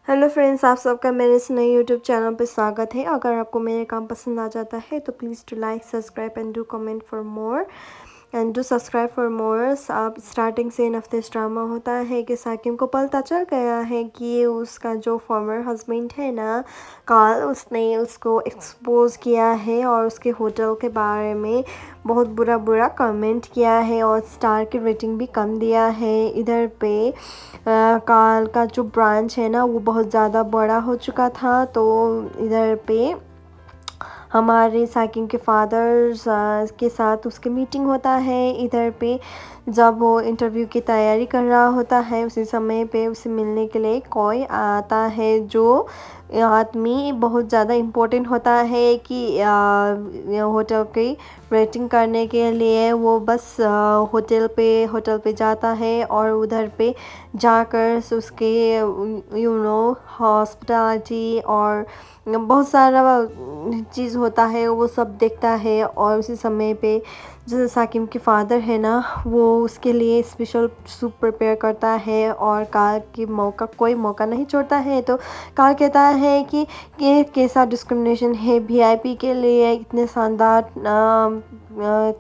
Hello friends, आप सबका मेरे इस नए यूट्यूब चैनल पे स्वागत है। अगर आपको मेरे काम पसंद आ जाता है तो please to like, subscribe and do comment for more and do subscribe for more. आप starting scene of this drama होता है कि साकिब को पता चल गया है कि उसका जो फॉर्मर हस्बैंड है ना काल, उसने उसको एक्सपोज किया है और उसके होटल के बारे में बहुत बुरा बुरा कमेंट किया है और स्टार की रेटिंग भी कम दिया है। इधर पे काल का जो ब्रांच है ना वो बहुत ज़्यादा बड़ा हो चुका था। तो इधर पे हमारे साकिब के फादर के साथ उसकी मीटिंग होता है। इधर पे जब वो इंटरव्यू की तैयारी कर रहा होता है उसी समय पे उसे मिलने के लिए कोई आता है जो आदमी बहुत ज़्यादा इम्पोर्टेंट होता है कि होटल की रेटिंग करने के लिए। वो बस होटल पे जाता है और उधर पे जाकर उसके हॉस्पिटलिटी और बहुत सारा चीज़ होता है वो सब देखता है। और उसी समय पे जो साकिब के फादर है ना वो उसके लिए स्पेशल सूप प्रिपेयर करता है और काल की कोई मौका नहीं छोड़ता है। तो काल कहता है कि ये कैसा डिस्क्रिमिनेशन है, वीआईपी के लिए इतने शानदार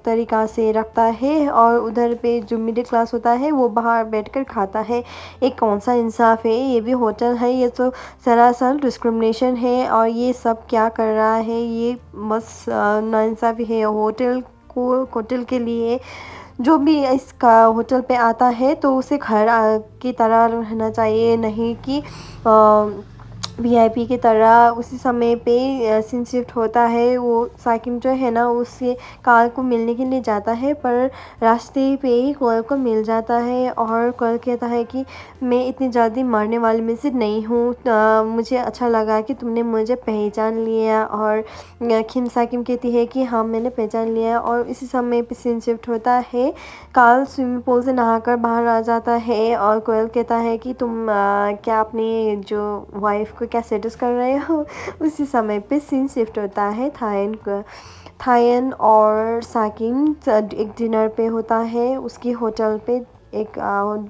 तरीक़ा से रखता है और उधर पे जो मिडिल क्लास होता है वो बाहर बैठकर खाता है। एक कौन सा इंसाफ है, ये भी होटल है, ये तो सरासर डिस्क्रिमिनेशन है। और ये सब क्या कर रहा है, ये बस नाइंसाफ़ी है। होटल के लिए जो भी इसका होटल पे आता है तो उसे घर की तरह रहना चाहिए, नहीं कि वीआईपी की तरह। उसी समय पे सीन शिफ्ट होता है। वो साकिब जो है ना उससे काल को मिलने के लिए जाता है पर रास्ते पे ही कोयल को मिल जाता है और कोयल कहता है कि मैं इतनी जल्दी मरने वाली में से नहीं हूँ, मुझे अच्छा लगा कि तुमने मुझे पहचान लिया। और खिम साकिब कहती है कि हाँ मैंने पहचान लिया। और इसी समय पे सीन शिफ्ट होता है। काल स्विमिंग पूल से नहाकर बाहर आ जाता है और कोयल कहता है कि तुम क्या अपनी जो वाइफ को क्या सेटिस कर रहे हो। उसी समय पे सीन शिफ्ट होता है थायन और साकिब एक डिनर पे होता है उसकी होटल पे। एक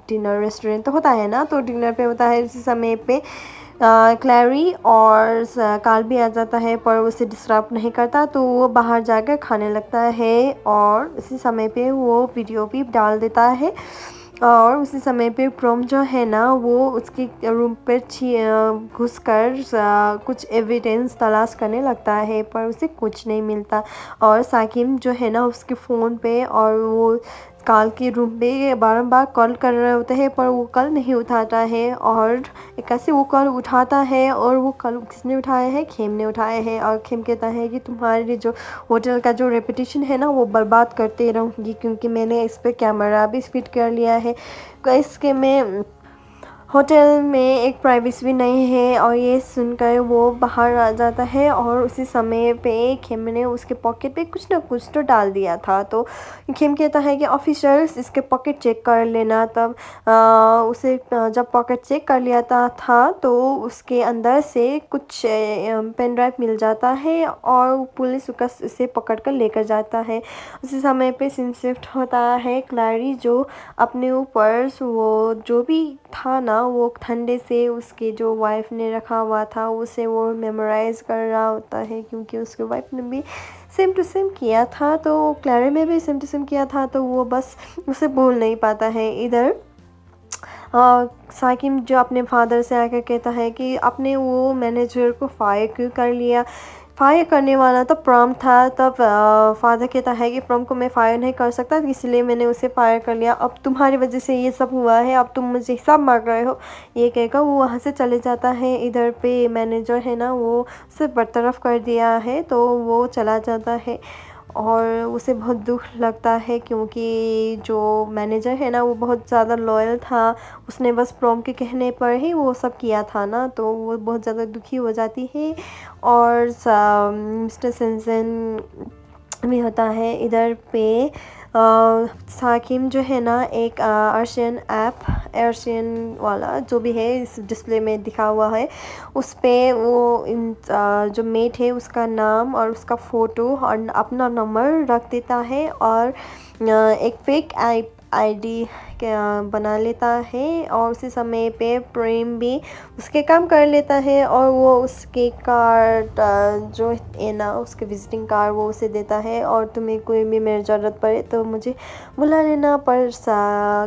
डिनर रेस्टोरेंट तो होता है ना, तो डिनर पे होता है। उसी समय पे क्लैरी और काल भी आ जाता है पर उसे डिस्टर्ब नहीं करता, तो वो बाहर जाकर खाने लगता है और उसी समय पे वो वीडियो भी डाल देता है। और उसी समय पे प्रोम जो है ना वो उसके रूम पर घुस कर कुछ एविडेंस तलाश करने लगता है पर उसे कुछ नहीं मिलता। और साकिब जो है ना उसके फ़ोन पे और वो काल के रूम पे बारंबार कॉल कर रहे होते हैं पर वो कॉल नहीं उठाता है। और कैसे वो कॉल उठाता है और वो कॉल किसने उठाया है, खेम ने उठाया है। और खेम कहता है कि तुम्हारे जो होटल का जो रेपुटेशन है ना वो बर्बाद करते रहूँगी क्योंकि मैंने इस पर कैमरा भी फिट कर लिया है। इसके में होटल में एक प्राइवेसी भी नहीं है। और ये सुनकर वो बाहर आ जाता है और उसी समय पे खेम ने उसके पॉकेट पे कुछ ना कुछ तो डाल दिया था। तो खेम कहता है कि ऑफिसर्स इसके पॉकेट चेक कर लेना। तब उसे जब पॉकेट चेक कर लिया था तो उसके अंदर से कुछ पेन ड्राइव मिल जाता है और पुलिस उसे पकड़ कर लेकर जाता है। उसी समय पे सीन शिफ्ट होता है। क्लैरी जो अपने ऊपर वो जो भी था ना वो ठंडे से उसके जो वाइफ ने रखा हुआ था उसे वो मेमोराइज कर रहा होता है क्योंकि उसके वाइफ ने भी सेम टू सेम किया था, तो क्लैरी में भी सेम टू सेम किया था, तो वो बस उसे भूल नहीं पाता है। इधर साकिब जो अपने फादर से आकर कहता है कि आपने वो मैनेजर को फायर क्यों कर लिया, फायर करने वाला तो प्रॉम था। तब फादर कहता है कि प्रॉम को मैं फायर नहीं कर सकता इसलिए मैंने उसे फायर कर लिया, अब तुम्हारी वजह से ये सब हुआ है, अब तुम मुझे हिसाब मांग रहे हो। ये कहकर वो वहाँ से चले जाता है। इधर पे मैनेजर है ना वो उसे बरतरफ कर दिया है तो वो चला जाता है और उसे बहुत दुख लगता है क्योंकि जो मैनेजर है ना वो बहुत ज़्यादा लॉयल था। उसने बस प्रॉम के कहने पर ही वो सब किया था ना, तो वो बहुत ज़्यादा दुखी हो जाती है। और मिस्टर सेंसन भी होता है। इधर पे साकिब जो है ना एक अर्शियन वाला जो भी है इस डिस्प्ले में दिखा हुआ है उस पे वो जो मेट है उसका नाम और उसका फ़ोटो और अपना नंबर रख देता है और एक फेक आईडी बना लेता है और उसी समय पे प्रेम भी उसके काम कर लेता है और वो उसके कार्ड जो है ना उसके विजिटिंग कार्ड वो उसे देता है और तुम्हें कोई भी मेरी ज़रूरत पड़े तो मुझे बुला लेना। पर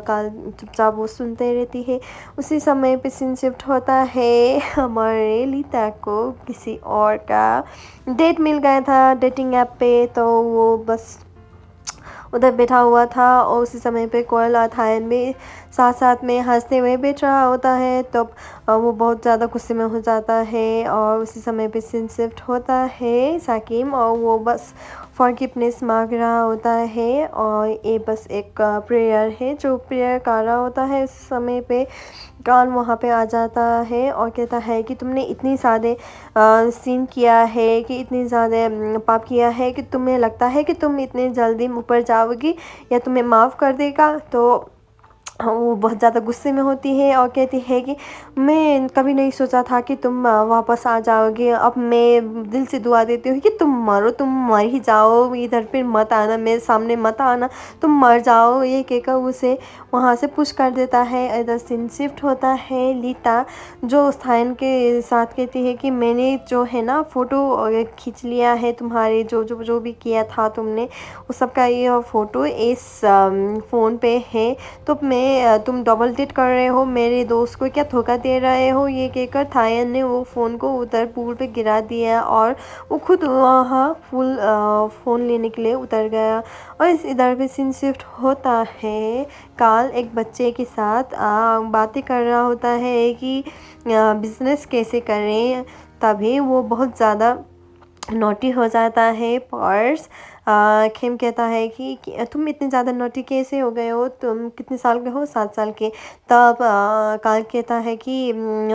काल चुपचाप वो सुनते रहती है। उसी समय पे सीन शिफ्ट होता है हमारे लीता को किसी और का डेट मिल गया था डेटिंग ऐप पे। तो वो बस उधर बैठा हुआ था और उसी समय पे कोयल और थायन भी साथ साथ में हंसते हुए बैठ रहा होता है। तब वो बहुत ज़्यादा गुस्से में हो जाता है और उसी समय पे सीन शिफ्ट होता है साकिम और वो बस फॉरगिवनेस मांग रहा होता है और ये बस एक प्रेयर है जो प्रेयर कर रहा होता है। उस समय पे कान वहाँ पे आ जाता है और कहता है कि तुमने इतनी ज़्यादा सीन किया है कि इतनी ज़्यादा पाप किया है कि तुम्हें लगता है कि तुम इतनी जल्दी ऊपर जाओगी या तुम्हें माफ़ कर देगा। तो वो बहुत ज़्यादा गुस्से में होती है और कहती है कि मैं कभी नहीं सोचा था कि तुम वापस आ जाओगे। अब मैं दिल से दुआ देती हूँ कि तुम मरो, तुम मर ही जाओ, इधर फिर मत आना, मेरे सामने मत आना, तुम मर जाओ। ये कहकर उसे वहाँ से पुश कर देता है। इधर सीन शिफ्ट होता है लीता जो स्थान के साथ कहती है कि मैंने जो है ना फ़ोटो खींच लिया है तुम्हारे जो भी किया था तुमने उस सब का ये फ़ोटो इस फ़ोन पे है। तो तुम डबल डेट कर रहे हो, मेरे दोस्त को क्या धोखा दे रहे हो। ये कहकर थायन ने वो फ़ोन को उधर पूल पे गिरा दिया और वो खुद वहाँ फ़ोन लेने के लिए उतर गया। और इधर भी सीन शिफ्ट होता है। काल एक बच्चे के साथ बातें कर रहा होता है कि बिज़नेस कैसे करें। तभी वो बहुत ज़्यादा नोटी हो जाता है। पर्स खेम कहता है कि तुम इतने ज़्यादा नोटी कैसे हो गए हो, तुम कितने साल के हो, 7 साल के। तब काल कहता है कि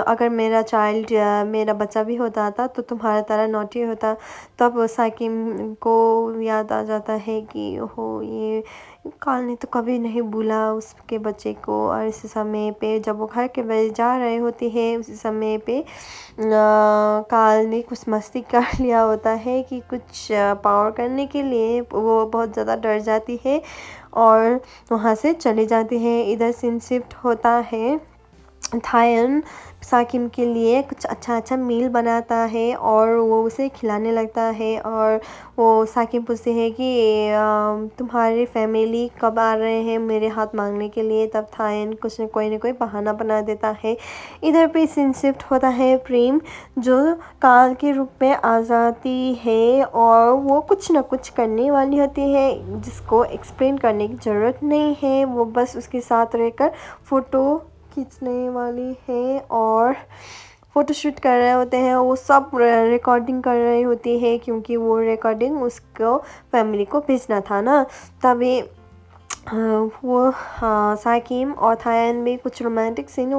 अगर मेरा बच्चा भी होता था तो तुम्हारा तरह नोटी होता। तब साकिम को याद आ जाता है कि हो ये काल ने तो कभी नहीं भूला उसके बच्चे को। और इस समय पे जब वो घर के वजह जा रहे होते हैं उसी समय पे काल ने कुछ मस्ती कर लिया होता है कि कुछ पावर करने के लिए वो बहुत ज़्यादा डर जाती है और वहाँ से चली जाती है। इधर सीन शिफ्ट होता है। थायन साकिम के लिए कुछ अच्छा मील बनाता है और वो उसे खिलाने लगता है। और वो साकिम पूछते हैं कि तुम्हारी फैमिली कब आ रहे हैं मेरे हाथ मांगने के लिए। तब थायन कुछ न कोई बहाना बना देता है। इधर पे सीन शिफ्ट होता है प्रेम जो काल के रूप में आ जाती है और वो कुछ न कुछ करने वाली होती है जिसको एक्सप्लेन करने की ज़रूरत नहीं है। वो बस उसके साथ रहकर फ़ोटो खींचने वाली है और फ़ोटोशूट कर रहे होते हैं। वो सब रिकॉर्डिंग कर रही होती है क्योंकि वो रिकॉर्डिंग उसको फैमिली को भेजना था ना। तभी वो साकिम और थायन भी कुछ रोमांटिक सीन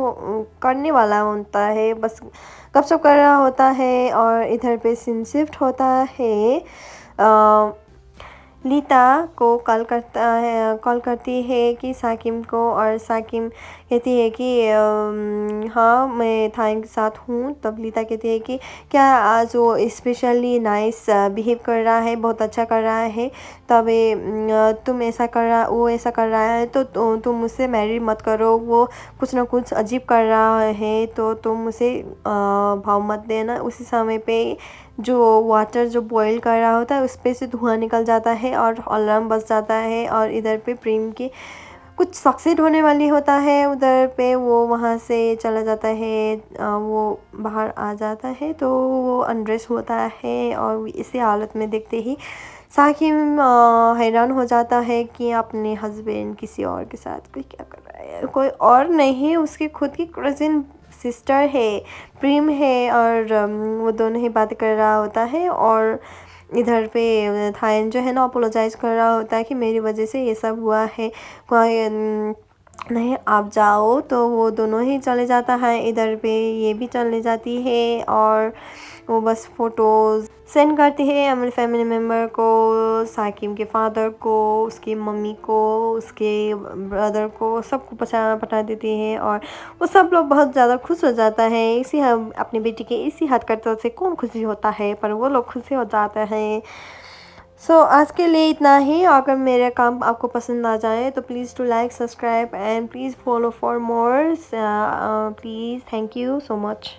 करने वाला होता है, बस गपशप कर रहा होता है। और इधर पे सीन शिफ्ट होता है। लीता को कॉल करती है कि साकिम को और साकिम कहती है कि हाँ मैं थायन के साथ हूँ। तब लीता कहती है कि क्या आज वो स्पेशली नाइस बिहेव कर रहा है, बहुत अच्छा कर रहा है। तब तुम ऐसा कर रहा वो ऐसा कर रहा है तो तुम मुझसे मैरी मत करो, वो कुछ ना कुछ अजीब कर रहा है तो तुम उसे भाव मत देना। उसी समय पे जो वाटर जो बॉईल कर रहा होता है उस पे से धुआं निकल जाता है और अलार्म बज जाता है। और इधर पे प्रेम की कुछ सक्सेस होने वाली होता है। उधर पे वो वहाँ से चला जाता है, वो बाहर आ जाता है तो वो अनड्रेस होता है और इसी हालत में देखते ही साकिम हैरान हो जाता है कि अपने हस्बैंड किसी और के साथ कोई क्या कर रहा है। कोई और नहीं उसकी खुद की कज़िन सिस्टर है, प्रेम है। और वो दोनों ही बातें कर रहा होता है और इधर पे थायन जो है ना अपोलोजाइज कर रहा होता है कि मेरी वजह से ये सब हुआ है, कोई नहीं आप जाओ। तो वो दोनों ही चले जाता है। इधर पे ये भी चले जाती है और वो बस फ़ोटोज़ सेंड करती है अपने फैमिली मेम्बर को, साकिम के फादर को, उसकी मम्मी को, उसके ब्रदर को, सबको पता देती है। और वो सब लोग बहुत ज़्यादा खुश हो जाता है। अपनी बेटी के इसी हरकतों से कौन खुशी होता है, पर वो लोग खुशी हो जाते हैं। आज के लिए इतना ही। अगर मेरे काम आपको पसंद आ जाए तो please to like subscribe and please follow for more. Please, thank you so much.